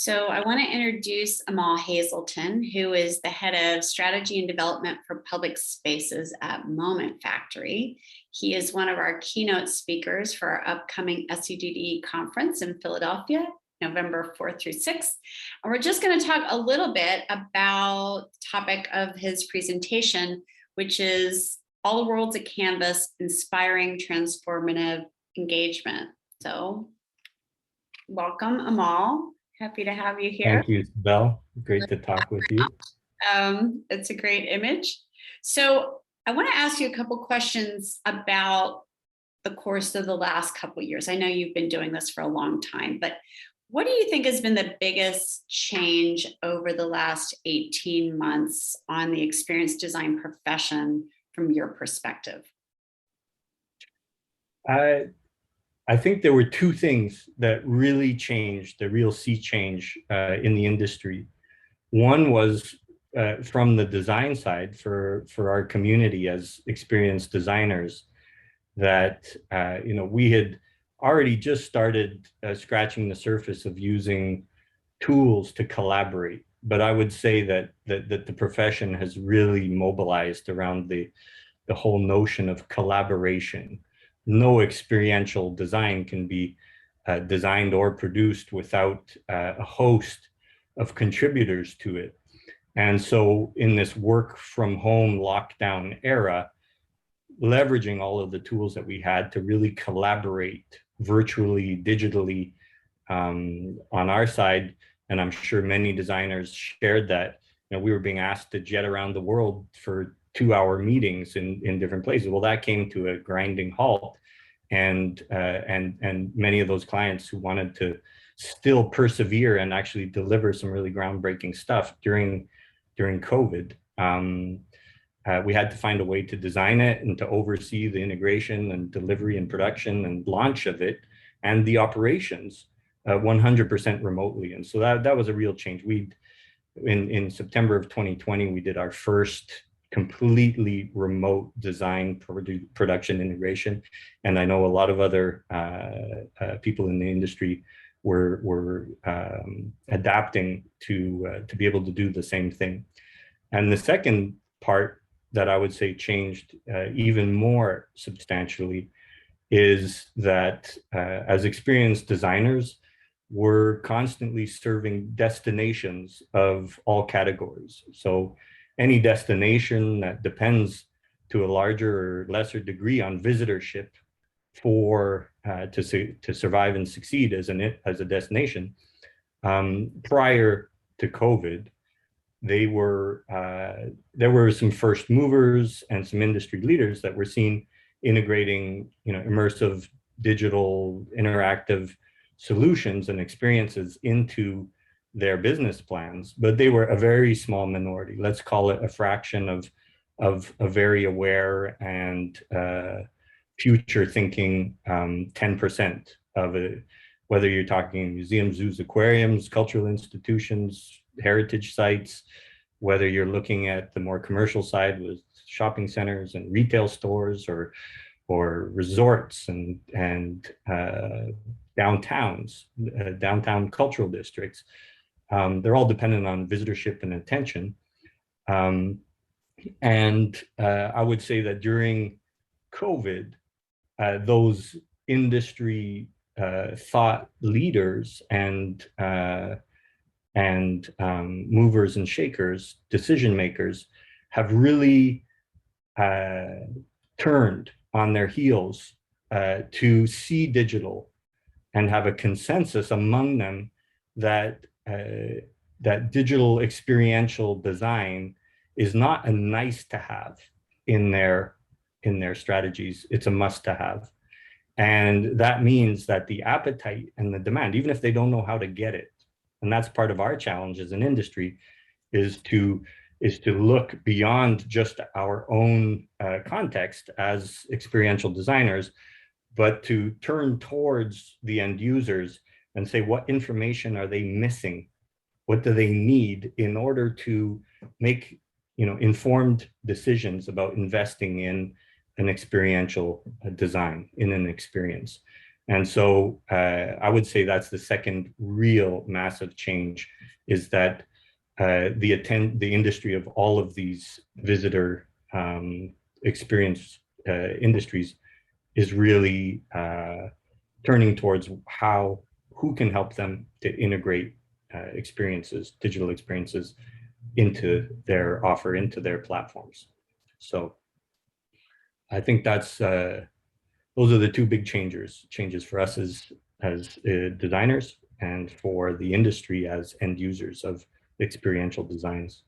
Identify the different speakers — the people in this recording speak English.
Speaker 1: So I want to introduce Amahl Hazelton, who is the head of strategy and development for public spaces at Moment Factory. He is one of our keynote speakers for our upcoming SEGD conference in Philadelphia, November 4th through 6th. And we're just going to talk a little bit about the topic of his presentation, which is All the World's a Canvas, Inspiring Transformative Engagement. So welcome, Amahl. Happy to have you here.
Speaker 2: Thank you, Cybelle. Great to talk with you.
Speaker 1: It's a great image. So I want to ask you a couple questions about the course of the last couple of years. I know you've been doing this for a long time, but what do you think has been the biggest change over the last 18 months on the experience design profession from your perspective?
Speaker 2: I think there were two things that really changed, the real sea change in the industry. One was from the design side for our community as experienced designers, that we had already just started scratching the surface of using tools to collaborate. But I would say that the profession has really mobilized around the whole notion of collaboration. No experiential design can be designed or produced without a host of contributors to it. And so in this work from home lockdown era, leveraging all of the tools that we had to really collaborate virtually, digitally on our side, and I'm sure many designers shared that, we were being asked to jet around the world for 2-hour meetings in different places. Well, that came to a grinding halt, and many of those clients who wanted to still persevere and actually deliver some really groundbreaking stuff during COVID, we had to find a way to design it and to oversee the integration and delivery and production and launch of it and the operations 100% remotely. And so that was a real change. In September of 2020, we did our first completely remote design production integration. And I know a lot of other people in the industry were adapting to be able to do the same thing. And the second part that I would say changed even more substantially is that as experienced designers, we're constantly serving destinations of all categories. So any destination that depends to a larger or lesser degree on visitorship to survive and succeed as a destination, prior to COVID, there were some first movers and some industry leaders that were seen integrating, immersive, digital, interactive solutions and experiences into their business plans, but they were a very small minority. Let's call it a fraction of a very aware and future thinking 10% of it, whether you're talking museums, zoos, aquariums, cultural institutions, heritage sites, whether you're looking at the more commercial side with shopping centers and retail stores or resorts and downtowns, downtown cultural districts. They're all dependent on visitorship and attention. And I would say that during COVID, those industry thought leaders and movers and shakers, decision makers, have really turned on their heels to see digital and have a consensus among them that digital experiential design is not a nice to have in their strategies. It's a must to have. And that means that the appetite and the demand, even if they don't know how to get it, and that's part of our challenge as an industry, is to look beyond just our own context as experiential designers, but to turn towards the end users and say, what information are they missing? What do they need in order to make informed decisions about investing in an experiential design, in an experience? And so I would say that's the second real massive change, is that the industry of all of these visitor experience industries is really turning towards who can help them to integrate digital experiences into their offer, into their platforms. So I think those are the two big changes for us as designers, and for the industry as end users of experiential designs.